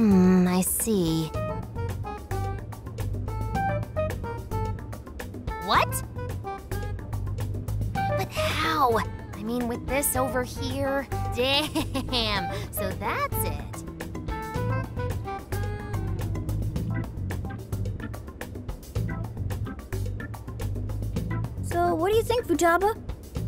I see. What? But how? I mean, with this over here? Damn, so that's it. So, what do you think, Futaba?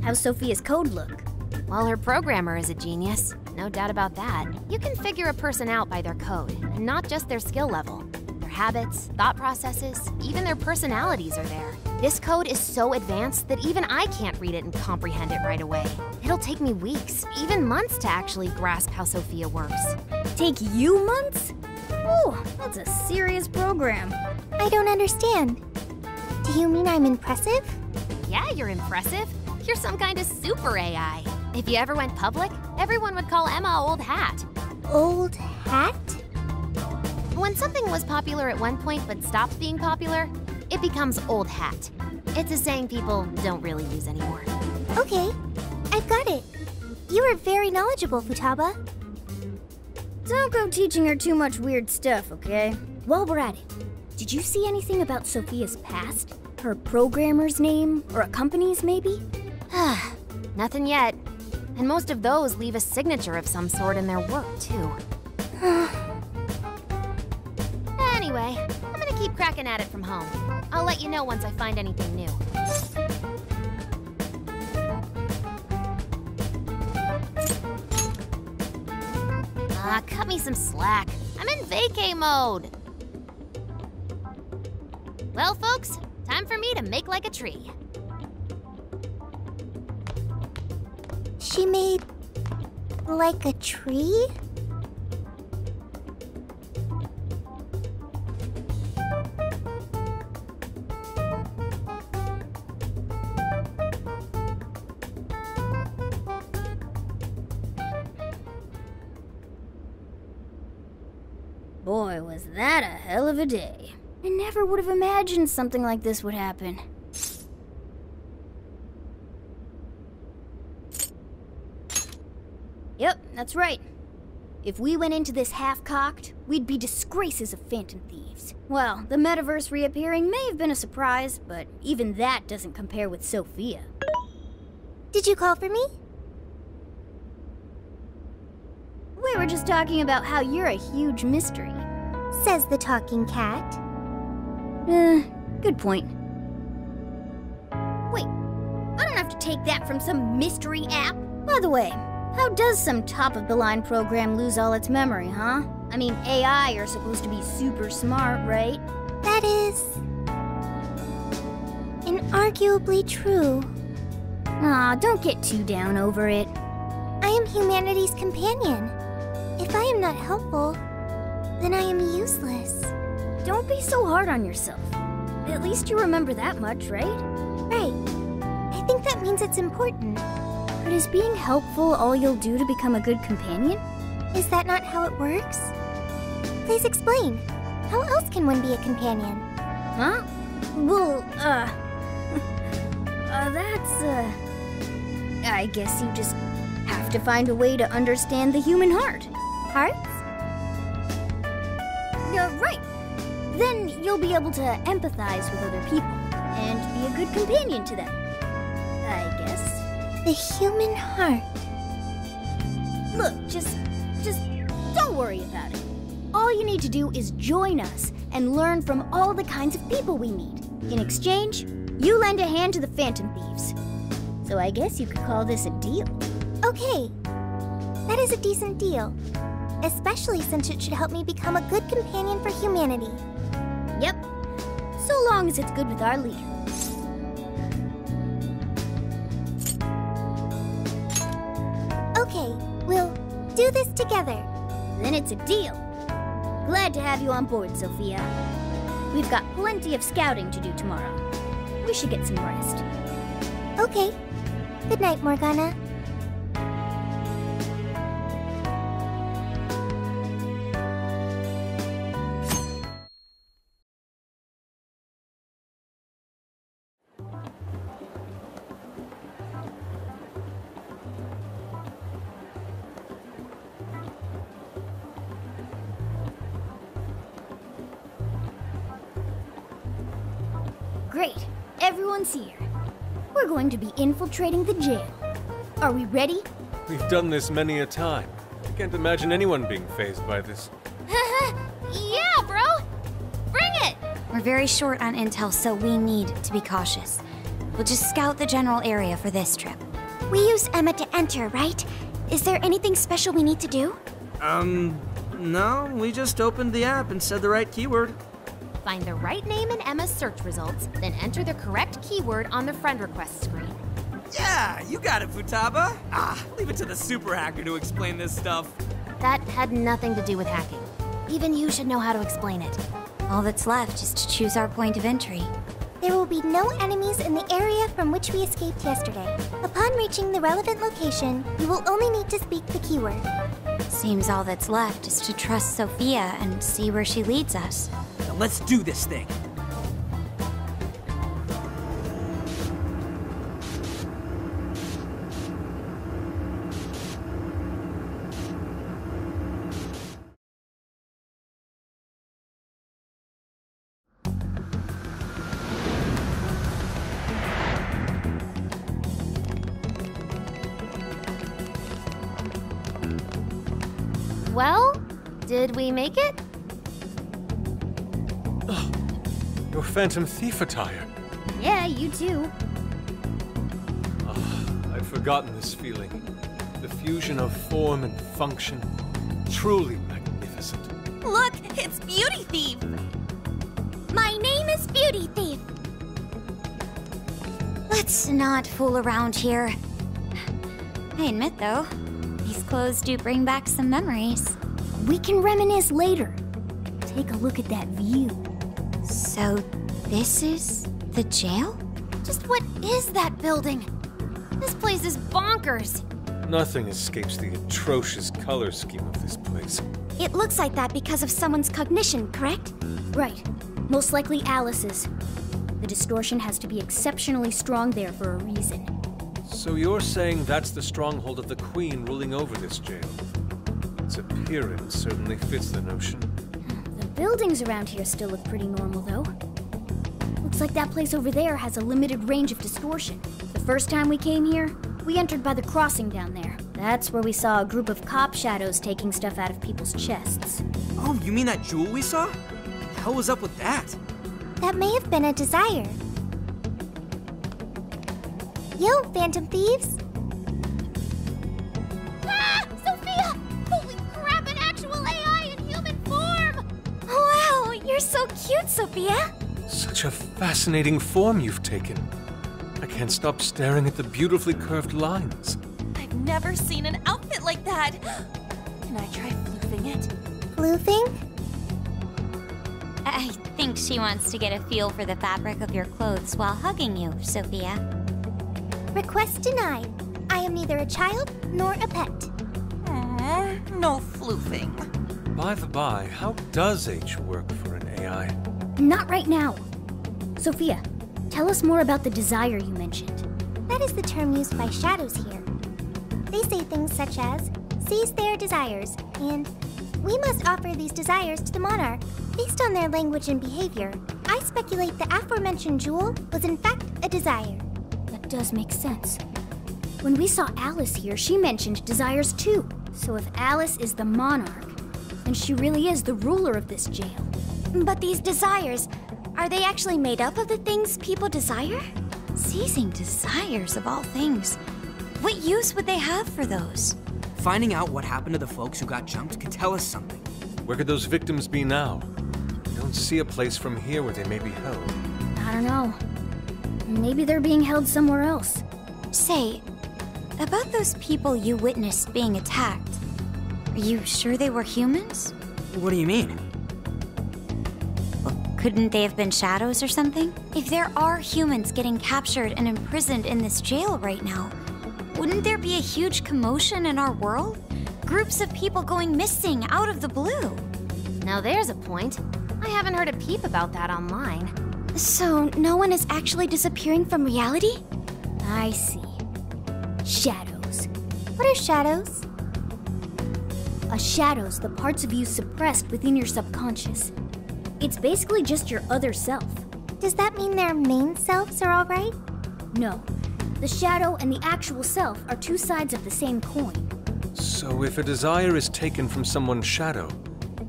How's Sophia's code look? Well, her programmer is a genius. No doubt about that. You can figure a person out by their code, and not just their skill level. Their habits, thought processes, even their personalities are there. This code is so advanced that even I can't read it and comprehend it right away. It'll take me weeks, even months to actually grasp how Sophia works. Take you months? Oh, that's a serious program. I don't understand. Do you mean I'm impressive? Yeah, you're impressive. You're some kind of super AI. If you ever went public, everyone would call Emma Old Hat. Old hat? When something was popular at one point but stopped being popular, it becomes old hat. It's a saying people don't really use anymore. Okay, I've got it. You are very knowledgeable, Futaba. Don't go teaching her too much weird stuff, okay? While we're at it, did you see anything about Sophia's past? Her programmer's name, or a company's maybe? Nothing yet. And most of those leave a signature of some sort in their work, too. Anyway, I'm gonna keep cracking at it from home. I'll let you know once I find anything new. Cut me some slack. I'm in vacay mode. Well, folks, time for me to make like a tree. She made like a tree? Boy, was that a hell of a day. I never would have imagined something like this would happen. Yep, that's right. If we went into this half-cocked, we'd be disgraces of Phantom Thieves. Well, the metaverse reappearing may have been a surprise, but even that doesn't compare with Sophia. Did you call for me? We were just talking about how you're a huge mystery. Says the talking cat. Good point. Wait, I don't have to take that from some mystery app. By the way, how does some top-of-the-line program lose all its memory, huh? I mean, AI are supposed to be super smart, right? That is inarguably true. Aw, don't get too down over it. I am humanity's companion. If I am not helpful, then I am useless. Don't be so hard on yourself. At least you remember that much, right? Right. I think that means it's important. But is being helpful all you'll do to become a good companion? Is that not how it works? Please explain. How else can one be a companion? Huh? Well, I guess you just have to find a way to understand the human heart. Hearts? Right. Then you'll be able to empathize with other people and be a good companion to them. I guess. The human heart. Look, just don't worry about it. All you need to do is join us and learn from all the kinds of people we meet. In exchange, you lend a hand to the Phantom Thieves. So I guess you could call this a deal. Okay. That is a decent deal. Especially since it should help me become a good companion for humanity. Yep. So long as it's good with our leader. Okay, we'll do this together. Then it's a deal. Glad to have you on board, Sophia. We've got plenty of scouting to do tomorrow. We should get some rest. Okay. Good night, Morgana. Great. Everyone's here. We're going to be infiltrating the jail. Are we ready? We've done this many a time. I can't imagine anyone being fazed by this. Yeah, bro! Bring it! We're very short on intel, so we need to be cautious. We'll just scout the general area for this trip. We use Emma to enter, right? Is there anything special we need to do? No, we just opened the app and said the right keyword. Find the right name in Emma's search results, then enter the correct keyword on the friend request screen. Yeah, you got it, Futaba. Leave it to the super hacker to explain this stuff. That had nothing to do with hacking. Even you should know how to explain it. All that's left is to choose our point of entry. There will be no enemies in the area from which we escaped yesterday. Upon reaching the relevant location, you will only need to speak the keyword. Seems all that's left is to trust Sophia and see where she leads us. Now let's do this thing. Well, did we make it? Your Phantom Thief attire. Yeah, you too. I'd forgotten this feeling. The fusion of form and function. Truly magnificent. Look, it's Beauty Thief! My name is Beauty Thief. Let's not fool around here. I admit, though, these clothes do bring back some memories. We can reminisce later. Take a look at that view. So, this is the jail? Just what is that building? This place is bonkers. Nothing escapes the atrocious color scheme of this place. It looks like that because of someone's cognition, correct? Right. Most likely Alice's. The distortion has to be exceptionally strong there for a reason. So you're saying that's the stronghold of the Queen ruling over this jail? Its appearance certainly fits the notion. The buildings around here still look pretty normal, though. Looks like that place over there has a limited range of distortion. The first time we came here, we entered by the crossing down there. That's where we saw a group of cop shadows taking stuff out of people's chests. Oh, you mean that jewel we saw? What the hell was up with that? That may have been a desire. Yo, Phantom Thieves! Ah! Sophia! Holy crap, an actual AI in human form! Wow, you're so cute, Sophia! Such a fascinating form you've taken. I can't stop staring at the beautifully curved lines. I've never seen an outfit like that. Can I try floofing it? Floofing? I think she wants to get a feel for the fabric of your clothes while hugging you, Sophia. Request denied. I am neither a child nor a pet. No floofing. By the by, how does H work for an AI? Not right now. Sophia, tell us more about the desire you mentioned. That is the term used by shadows here. They say things such as, seize their desires, and we must offer these desires to the monarch. Based on their language and behavior, I speculate the aforementioned jewel was in fact a desire. That does make sense. When we saw Alice here, she mentioned desires too. So if Alice is the monarch, then she really is the ruler of this jail. But these desires, are they actually made up of the things people desire? Seizing desires of all things. What use would they have for those? Finding out what happened to the folks who got jumped could tell us something. Where could those victims be now? I don't see a place from here where they may be held. I don't know. Maybe they're being held somewhere else. Say, about those people you witnessed being attacked, are you sure they were humans? What do you mean? Couldn't they have been shadows or something? If there are humans getting captured and imprisoned in this jail right now, wouldn't there be a huge commotion in our world? Groups of people going missing out of the blue. Now there's a point. I haven't heard a peep about that online. So, no one is actually disappearing from reality? I see. Shadows. What are shadows? A shadow's the parts of you suppressed within your subconscious. It's basically just your other self. Does that mean their main selves are alright? No. The shadow and the actual self are two sides of the same coin. So if a desire is taken from someone's shadow,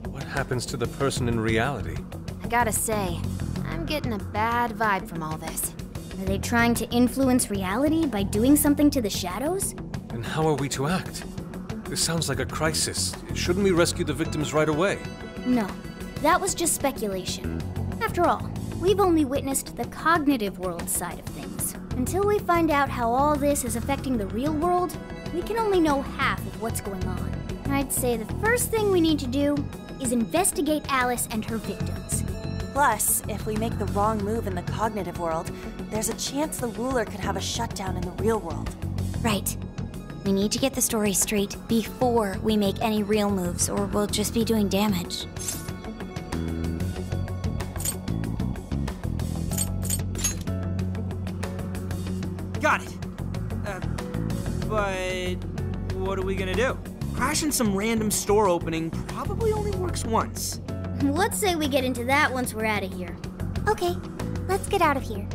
what happens to the person in reality? I gotta say, I'm getting a bad vibe from all this. Are they trying to influence reality by doing something to the shadows? Then how are we to act? This sounds like a crisis. Shouldn't we rescue the victims right away? No. That was just speculation. After all, we've only witnessed the cognitive world side of things. Until we find out how all this is affecting the real world, we can only know half of what's going on. I'd say the first thing we need to do is investigate Alice and her victims. Plus, if we make the wrong move in the cognitive world, there's a chance the ruler could have a shutdown in the real world. Right. We need to get the story straight before we make any real moves, or we'll just be doing damage. Got it. But what are we gonna do? Crashing some random store opening probably only works once. Let's say we get into that once we're out of here. Okay, let's get out of here.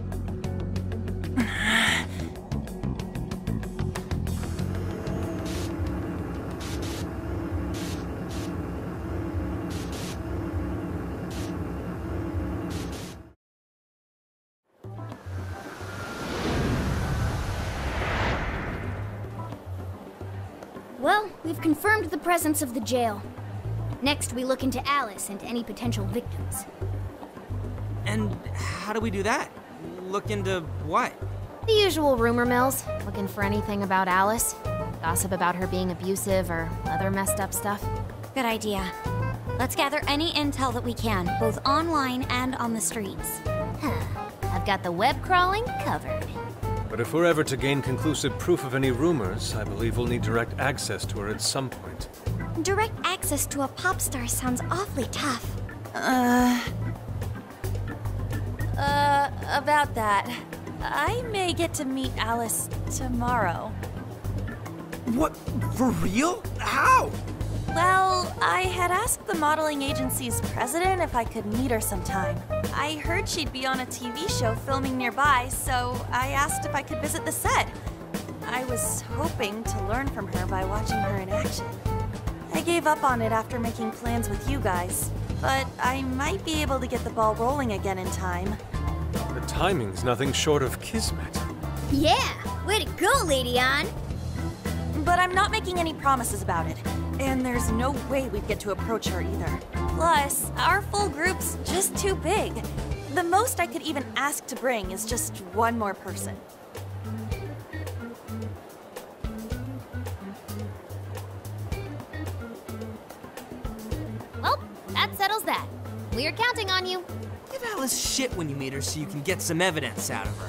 Well, we've confirmed the presence of the jail. Next, we look into Alice and any potential victims. And how do we do that? Look into what? The usual rumor mills, looking for anything about Alice. Gossip about her being abusive or other messed up stuff. Good idea. Let's gather any intel that we can, both online and on the streets. I've got the web crawling covered. But if we're ever to gain conclusive proof of any rumors, I believe we'll need direct access to her at some point. Direct access to a pop star sounds awfully tough. About that. I may get to meet Alice tomorrow. What? For real? How? Well, I had asked the modeling agency's president if I could meet her sometime. I heard she'd be on a TV show filming nearby, so I asked if I could visit the set. I was hoping to learn from her by watching her in action. I gave up on it after making plans with you guys, but I might be able to get the ball rolling again in time. The timing's nothing short of kismet. Yeah! Way to go, Lady Ann! But I'm not making any promises about it, and there's no way we'd get to approach her either. Plus, our full group's just too big. The most I could even ask to bring is just one more person. Well, that settles that. We're counting on you. Give Alice shit when you meet her so you can get some evidence out of her.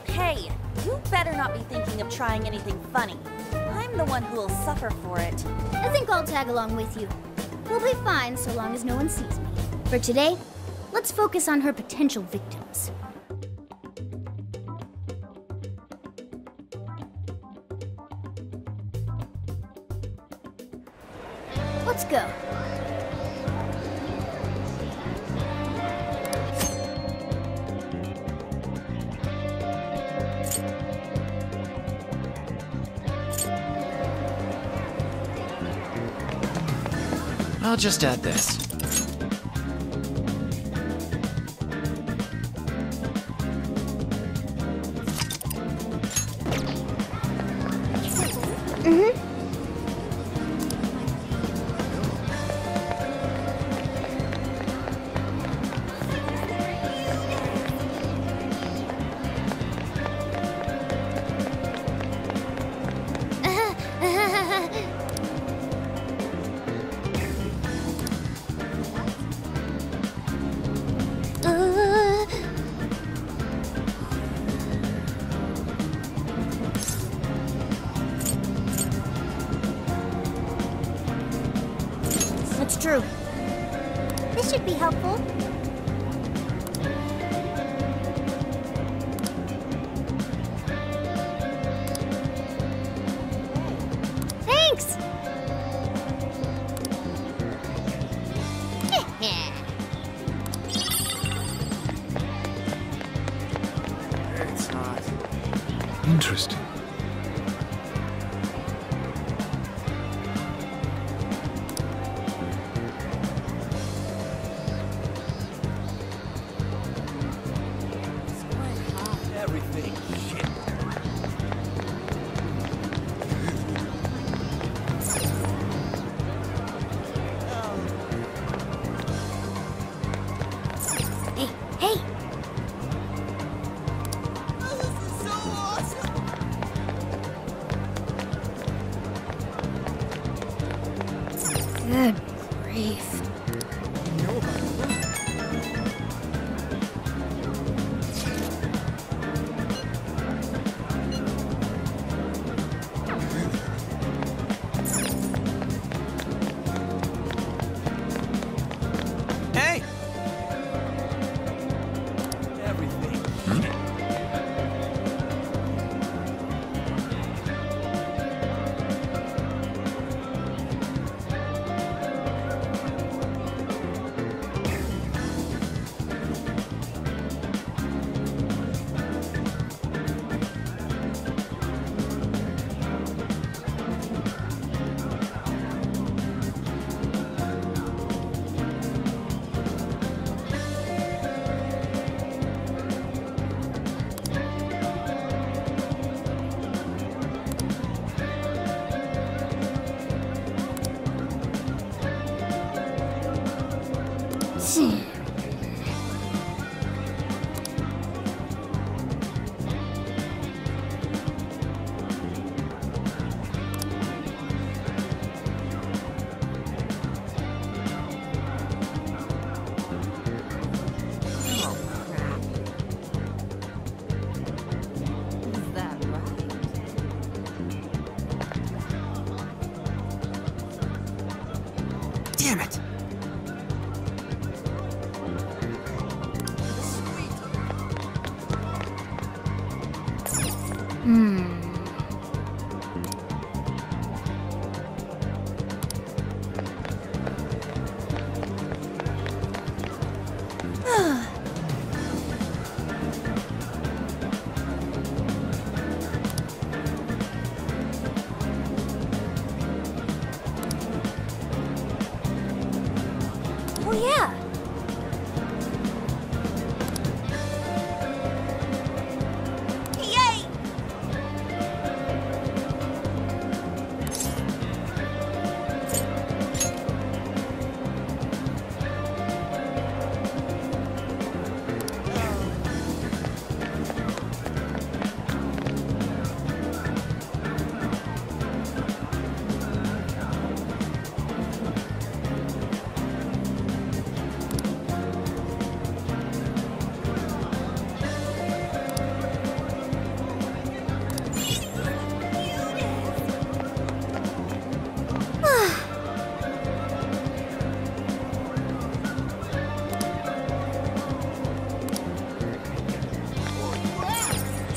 Hey, you better not be thinking of trying anything funny. I'm the one who'll suffer for it. I think I'll tag along with you. We'll be fine so long as no one sees me. For today, let's focus on her potential victims. Let's go. I'll just add this. It's true. This should be helpful. Thanks! It's hot. Interesting. Everything. Shit. Hey, hey! Oh, this is so awesome. Good grief. Hey. Everything. Damn it! Oh, yeah. Yay!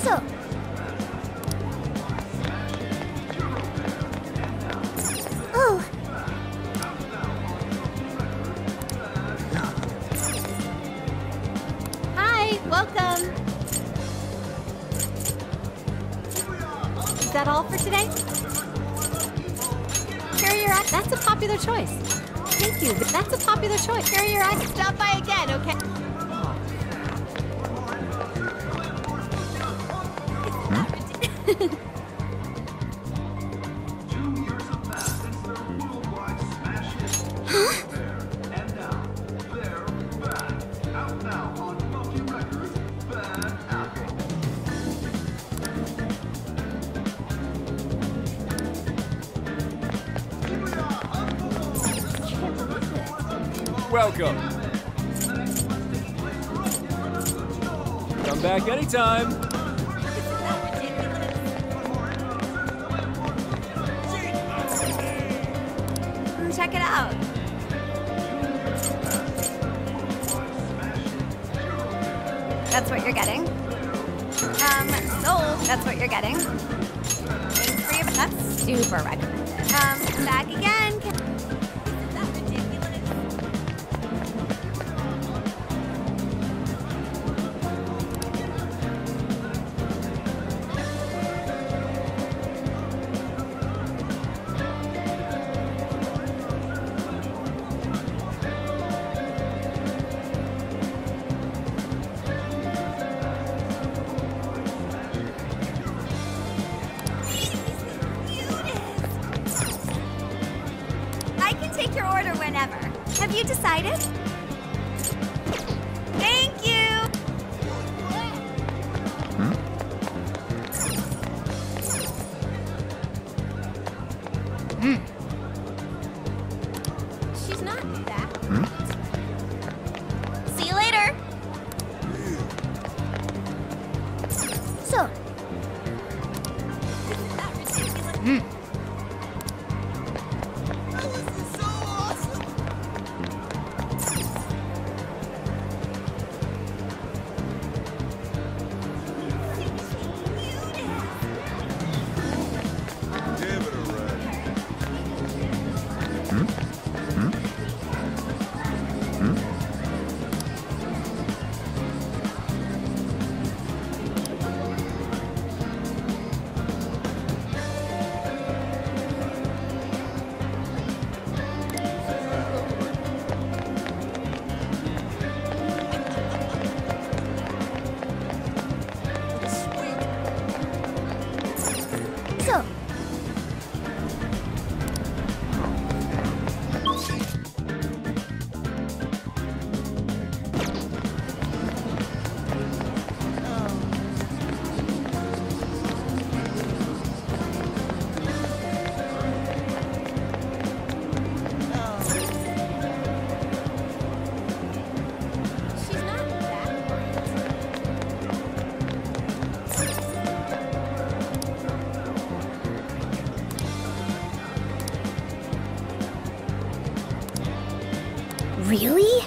So, Oh, Hi, welcome. Is that all for today? Here are your items. That's a popular choice. Thank you. That's a popular choice. Here are your items. Stop by again, okay? Welcome. Come back anytime. Check it out. That's what you're getting. Sold. That's what you're getting. Thanks for your. That's super recommended. Back again. Isn't that ridiculous? take your order whenever. Have you decided? Thank you! She's not that. See you later! So, really?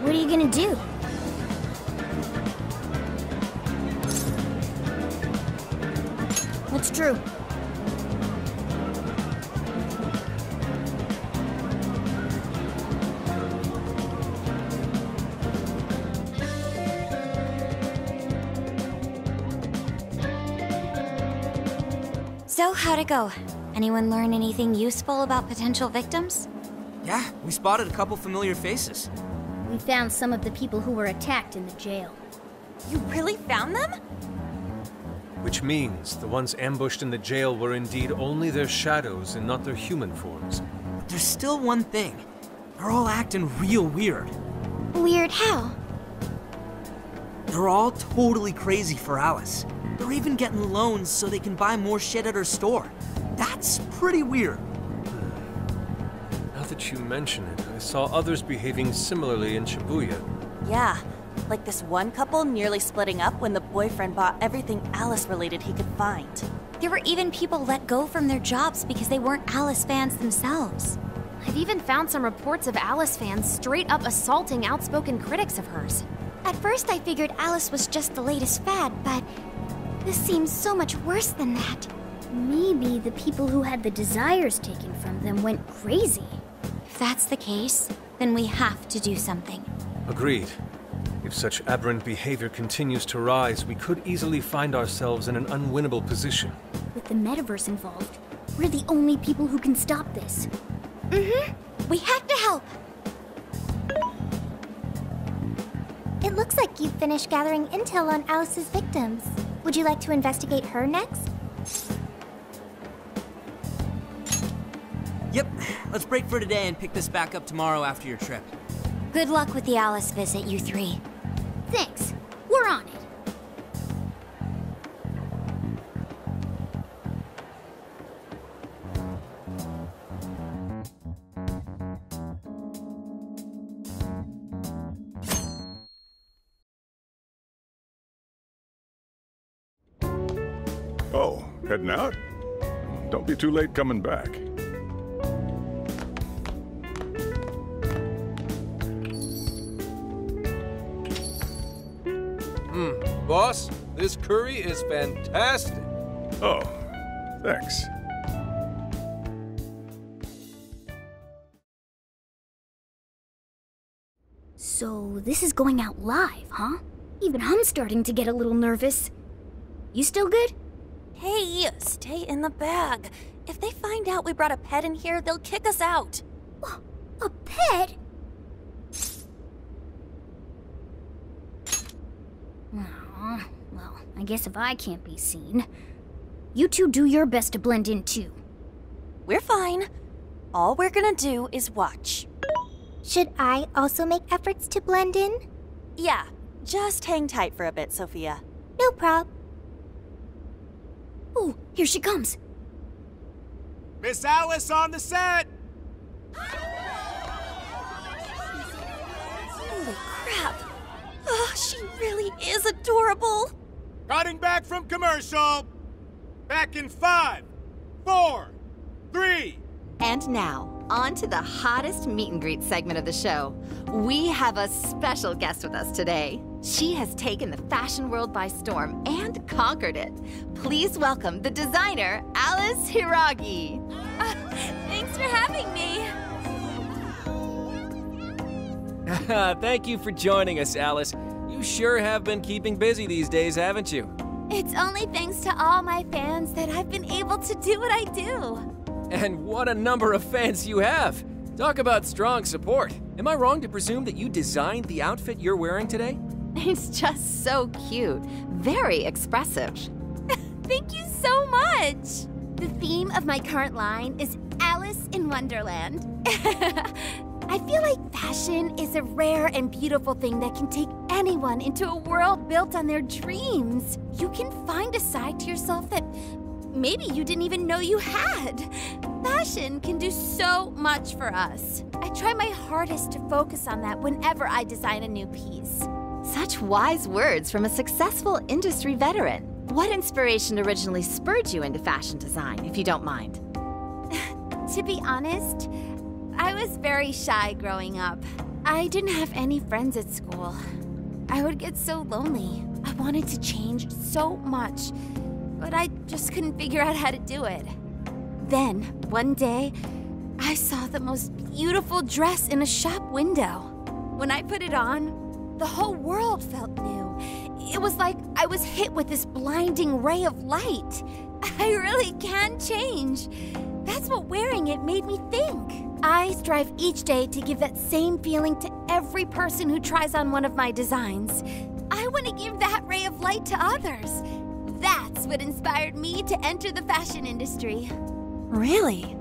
What are you gonna do? What's true? So, how'd it go? Anyone learn anything useful about potential victims? Yeah, we spotted a couple familiar faces. We found some of the people who were attacked in the jail. You really found them? Which means the ones ambushed in the jail were indeed only their shadows and not their human forms. But there's still one thing. They're all acting real weird. Weird how? They're all totally crazy for Alice. They're even getting loans so they can buy more shit at her store. That's pretty weird. Now that you mention it, I saw others behaving similarly in Shibuya. Yeah, like this one couple nearly splitting up when the boyfriend bought everything Alice-related he could find. There were even people let go from their jobs because they weren't Alice fans themselves. I've even found some reports of Alice fans straight up assaulting outspoken critics of hers. At first I figured Alice was just the latest fad, but this seems so much worse than that. Maybe the people who had the desires taken from them went crazy. If that's the case, then we have to do something. Agreed. If such aberrant behavior continues to rise, we could easily find ourselves in an unwinnable position. With the metaverse involved, we're the only people who can stop this. We have to help! It looks like you've finished gathering intel on Alice's victims. Would you like to investigate her next? Yep, let's break for today and pick this back up tomorrow after your trip. Good luck with the Alice visit, you three. Thanks. Oh, heading out? Don't be too late coming back. Boss, this curry is fantastic. Oh, thanks. So this is going out live, huh? Even I'm starting to get a little nervous. You still good? Hey, stay in the bag. If they find out we brought a pet in here, they'll kick us out. A pet? Aw, well, I guess if I can't be seen, you two do your best to blend in too. We're fine. All we're gonna do is watch. Should I also make efforts to blend in? Yeah, just hang tight for a bit, Sophia. No prob. Oh, here she comes. Miss Alice on the set! Holy crap! Oh, she really is adorable! Cutting back from commercial! Back in 5, 4, 3... And now, on to the hottest meet and greet segment of the show. We have a special guest with us today. She has taken the fashion world by storm and conquered it. Please welcome the designer, Alice Hiiragi. Thanks for having me. Thank you for joining us, Alice. You sure have been keeping busy these days, haven't you? It's only thanks to all my fans that I've been able to do what I do. And what a number of fans you have! Talk about strong support. Am I wrong to presume that you designed the outfit you're wearing today? It's just so cute. Very expressive. Thank you so much! The theme of my current line is Alice in Wonderland. I feel like fashion is a rare and beautiful thing that can take anyone into a world built on their dreams. You can find a side to yourself that maybe you didn't even know you had. Fashion can do so much for us. I try my hardest to focus on that whenever I design a new piece. Such wise words from a successful industry veteran. What inspiration originally spurred you into fashion design, if you don't mind? To be honest, I was very shy growing up. I didn't have any friends at school. I would get so lonely. I wanted to change so much, but I just couldn't figure out how to do it. Then, one day, I saw the most beautiful dress in a shop window. When I put it on, the whole world felt new. It was like I was hit with this blinding ray of light. I really can change. That's what wearing it made me think. I strive each day to give that same feeling to every person who tries on one of my designs. I want to give that ray of light to others. That's what inspired me to enter the fashion industry. Really?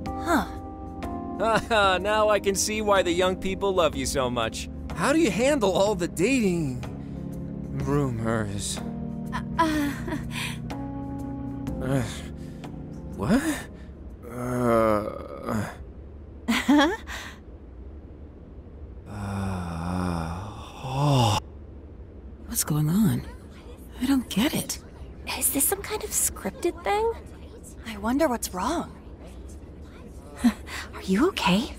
Huh. Now I can see why the young people love you so much. How do you handle all the dating rumors? What? What's going on? I don't get it. Is this some kind of scripted thing? I wonder what's wrong. Are you okay?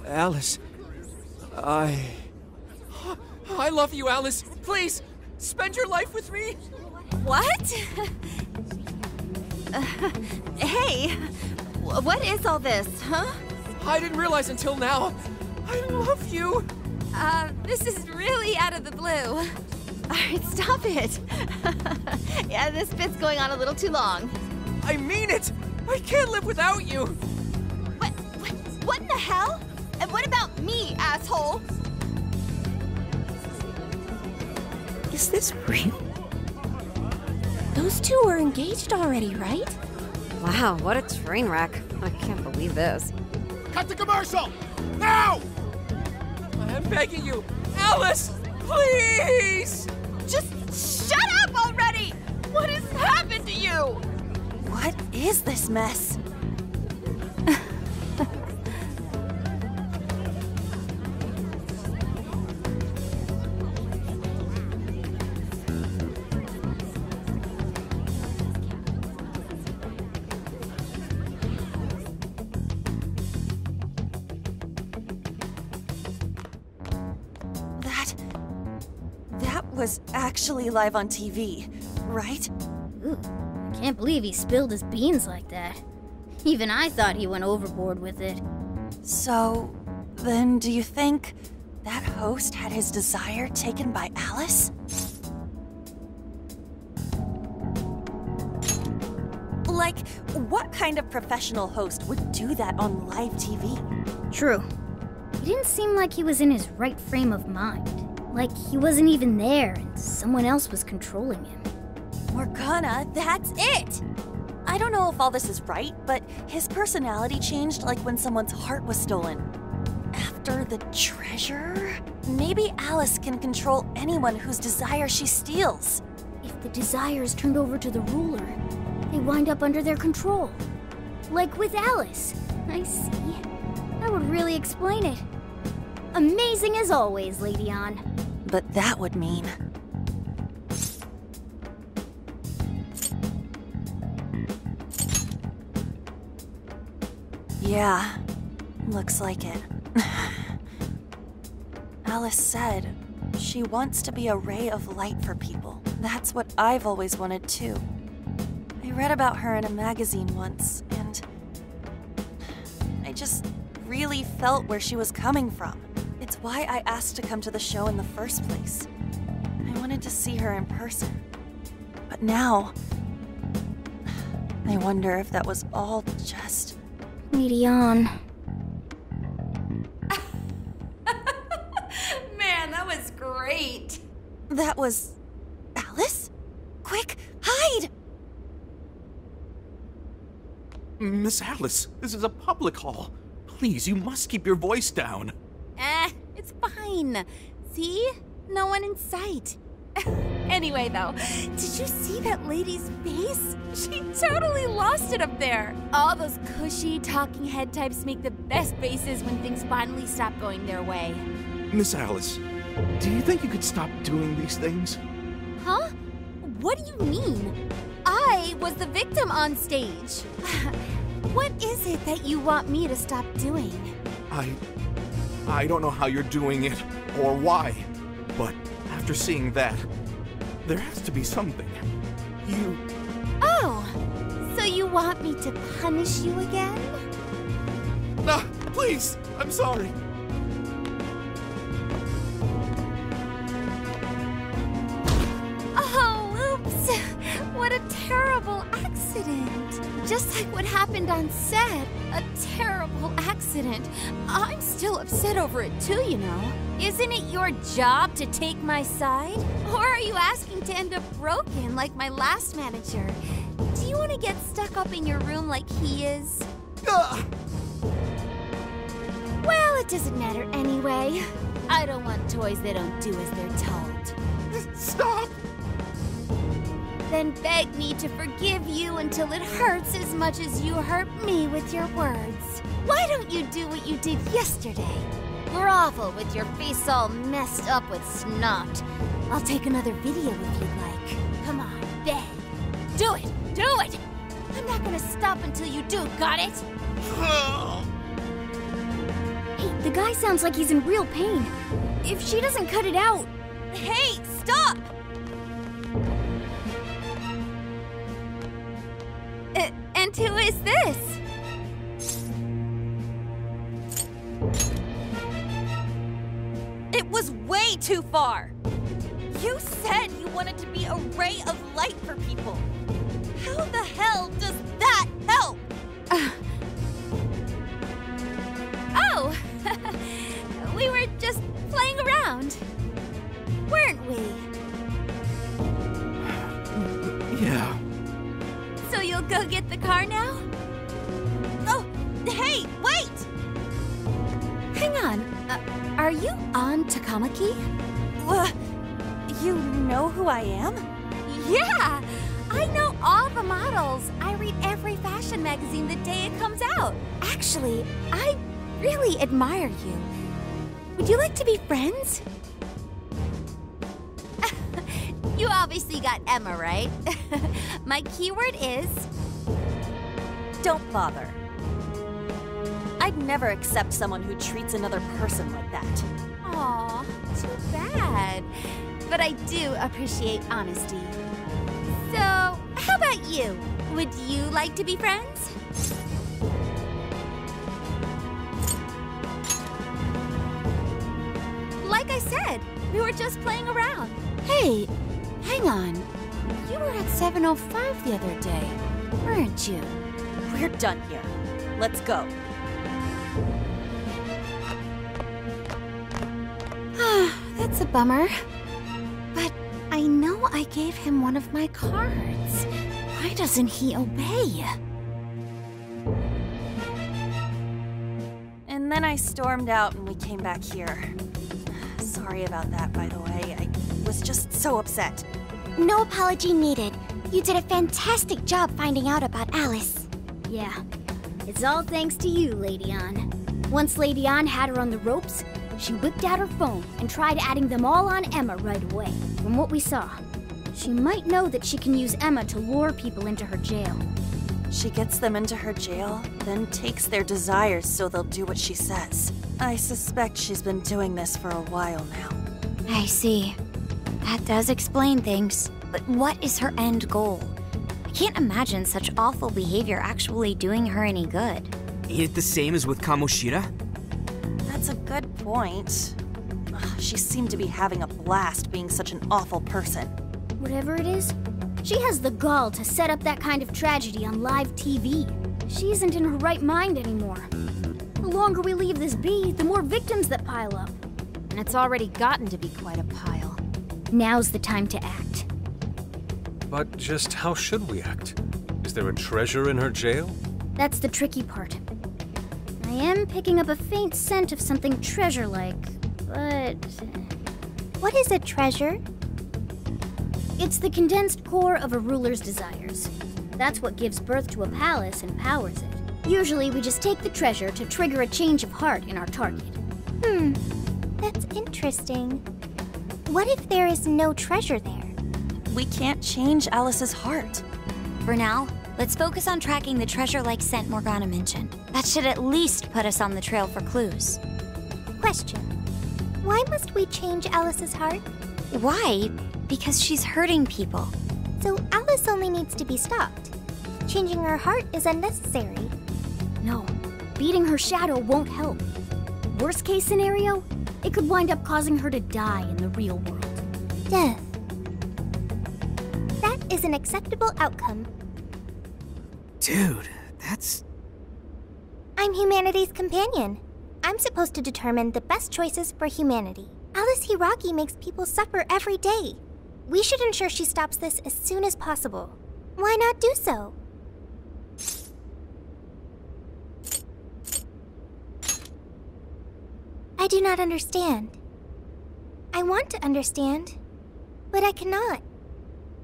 Alice, I love you, Alice. Please, spend your life with me. What? Hey, what is all this, huh? I didn't realize until now. I love you. This is really out of the blue. All right, stop it. Yeah, this bit's going on a little too long. I mean it. I can't live without you. What in the hell? And what about me, asshole? Is this real? Those two were engaged already, right? Wow, what a train wreck. I can't believe this. Cut the commercial! Now! I'm begging you. Alice, please! Just shut up already! What has happened to you? What is this mess? was actually live on TV, right? Ooh, I can't believe he spilled his beans like that. Even I thought he went overboard with it. So, then do you think that host had his desire taken by Alice? Like, what kind of professional host would do that on live TV? True. He didn't seem like he was in his right frame of mind. Like he wasn't even there and someone else was controlling him. Morgana, that's it! I don't know if all this is right, but his personality changed like when someone's heart was stolen. After the treasure? Maybe Alice can control anyone whose desire she steals. If the desire is turned over to the ruler, they wind up under their control. Like with Alice. I see. That would really explain it. Amazing as always, Lady Ann. But that would mean... Yeah, looks like it. Alice said she wants to be a ray of light for people. That's what I've always wanted too. I read about her in a magazine once, and I just really felt where she was coming from. It's why I asked to come to the show in the first place. I wanted to see her in person. But now, I wonder if that was all just... Lady Ann. Man, that was great. That was... Alice? Quick, hide! Miss Alice, this is a public hall. Please, you must keep your voice down. It's fine. See? No one in sight. Anyway, though, did you see that lady's face? She totally lost it up there. All those cushy, talking head types make the best faces when things finally stop going their way. Miss Alice, do you think you could stop doing these things? Huh? What do you mean? I was the victim on stage. What is it that you want me to stop doing? I don't know how you're doing it or why, but after seeing that, there has to be something. Oh, so you want me to punish you again? No, please, I'm sorry. Oh, oops. What a terrible accident. Just like what happened on set. A terrible accident. I'm still upset over it too, you know. Isn't it your job to take my side? Or are you asking to end up broken like my last manager? Do you want to get stuck up in your room like he is? Well, it doesn't matter anyway. I don't want toys that don't do as they're told. Stop! Then beg me to forgive you until it hurts as much as you hurt me with your words. Why don't you do what you did yesterday? Grovel with your face all messed up with snot. I'll take another video if you'd like. Come on, beg. Do it! Do it! I'm not gonna stop until you do, got it? Hey, the guy sounds like he's in real pain. If she doesn't cut it out... Hey, stop! And who is this? It was way too far! You said you wanted to be a ray of light for people. How the hell does that help? Oh! We were just playing around. Weren't we? Yeah. So you'll go get the car now? Oh, hey, wait! Hang on. Are you on Takamaki? You know who I am? Yeah! I know all the models. I read every fashion magazine the day it comes out. Actually, I really admire you. Would you like to be friends? You obviously got Emma, right? My keyword is... Don't bother. I'd never accept someone who treats another person like that. Aw, too bad. but I do appreciate honesty. So, how about you? Would you like to be friends? Like I said, we were just playing around. Hey, hang on. You were at 705 the other day, weren't you? We're done here. Let's go. That's a bummer. But I know I gave him one of my cards. Why doesn't he obey? And then I stormed out and we came back here. Sorry about that, by the way. I was just so upset. No apology needed. You did a fantastic job finding out about Alice. Yeah, it's all thanks to you, Lady Ann. Once Lady Ann had her on the ropes, she whipped out her phone and tried adding them all on Emma right away. From what we saw, she might know that she can use Emma to lure people into her jail. She gets them into her jail, then takes their desires so they'll do what she says. I suspect she's been doing this for a while now. I see. That does explain things. But what is her end goal? I can't imagine such awful behavior actually doing her any good. Ain't it the same as with Kamoshida? That's a good point. She seemed to be having a blast being such an awful person. Whatever it is, she has the gall to set up that kind of tragedy on live TV. She isn't in her right mind anymore. The longer we leave this be, the more victims that pile up. And it's already gotten to be quite a pile. Now's the time to act. But just how should we act? Is there a treasure in her jail? That's the tricky part. I am picking up a faint scent of something treasure-like, but... What is a treasure? It's the condensed core of a ruler's desires. That's what gives birth to a palace and powers it. Usually we just take the treasure to trigger a change of heart in our target. That's interesting. What if there is no treasure there? We can't change Alice's heart. For now, let's focus on tracking the treasure-like scent Morgana mentioned. That should at least put us on the trail for clues. Question. Why must we change Alice's heart? Why? Because she's hurting people. So Alice only needs to be stopped. Changing her heart is unnecessary. No, beating her shadow won't help. Worst case scenario, it could wind up causing her to die in the real world. Death. That is an acceptable outcome. Dude, that's... I'm humanity's companion. I'm supposed to determine the best choices for humanity. Alice Hiiragi makes people suffer every day. We should ensure she stops this as soon as possible. Why not do so? I do not understand. I want to understand, but I cannot.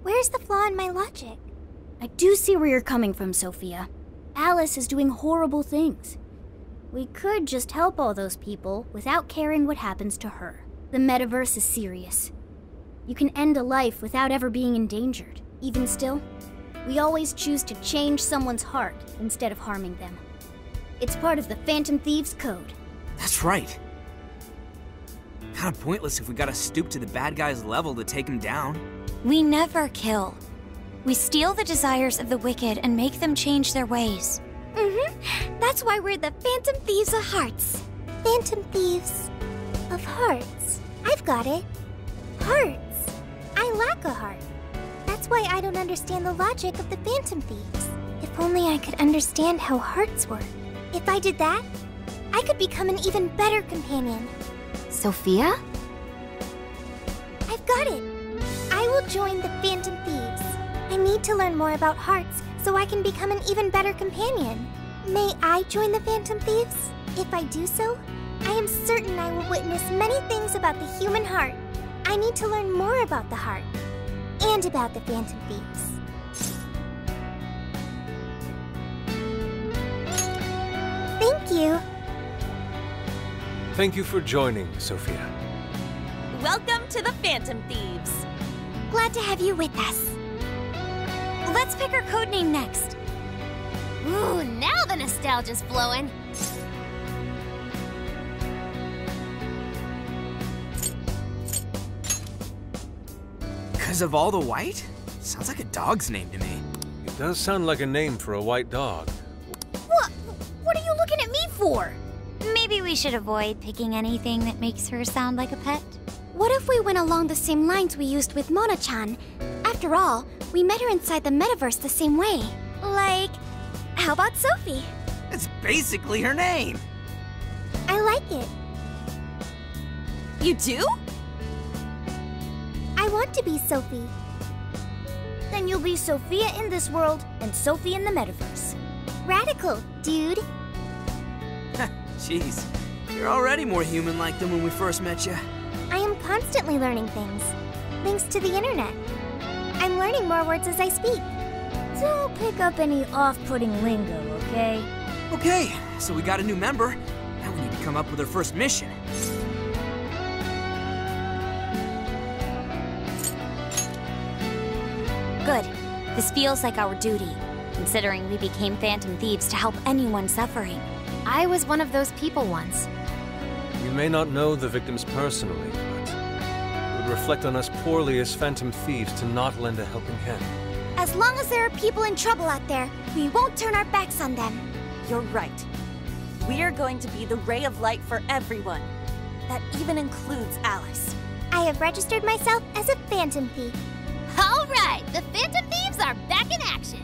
Where's the flaw in my logic? I do see where you're coming from, Sophia. Alice is doing horrible things. We could just help all those people without caring what happens to her. The metaverse is serious. You can end a life without ever being endangered. Even still, we always choose to change someone's heart instead of harming them. It's part of the Phantom Thieves Code. That's right. Kinda pointless if we gotta stoop to the bad guy's level to take him down. We never kill. We steal the desires of the wicked and make them change their ways. That's why we're the Phantom Thieves of Hearts. Phantom Thieves of Hearts. I've got it. Hearts. I lack a heart. That's why I don't understand the logic of the Phantom Thieves. If only I could understand how hearts work. If I did that, I could become an even better companion. Sophia? I've got it. I will join the Phantom Thieves. I need to learn more about hearts so I can become an even better companion. May I join the Phantom Thieves? If I do so, I am certain I will witness many things about the human heart. I need to learn more about the heart and about the Phantom Thieves. Thank you. Thank you for joining, Sophia. Welcome to the Phantom Thieves. Glad to have you with us. Let's pick our codename next. Ooh, now the nostalgia's flowing. Reservaldo White? Sounds like a dog's name to me. It does sound like a name for a white dog. What are you looking at me for? Maybe we should avoid picking anything that makes her sound like a pet. What if we went along the same lines we used with Mona-chan? After all, we met her inside the metaverse the same way. Like, how about Sophie? That's basically her name. I like it. You do? I want to be Sophie. Then you'll be Sophia in this world and Sophie in the metaverse. Radical, dude. Jeez, you're already more human-like than when we first met you. I am constantly learning things, thanks to the internet. I'm learning more words as I speak. Don't pick up any off-putting lingo, okay? Okay, so we got a new member. Now we need to come up with our first mission. Good. This feels like our duty, considering we became Phantom Thieves to help anyone suffering. I was one of those people once. You may not know the victims personally, but it would reflect on us poorly as Phantom Thieves to not lend a helping hand. As long as there are people in trouble out there, we won't turn our backs on them. You're right. We are going to be the ray of light for everyone. That even includes Alice. I have registered myself as a Phantom Thief. All right, the Phantom Thieves are back in action.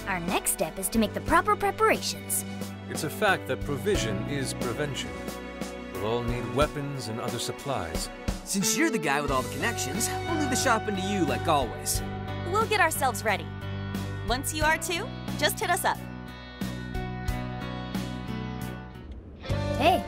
Our next step is to make the proper preparations. It's a fact that provision is prevention. We'll all need weapons and other supplies. Since you're the guy with all the connections, we'll leave the shopping to you like always. We'll get ourselves ready. Once you are too, just hit us up. Hey,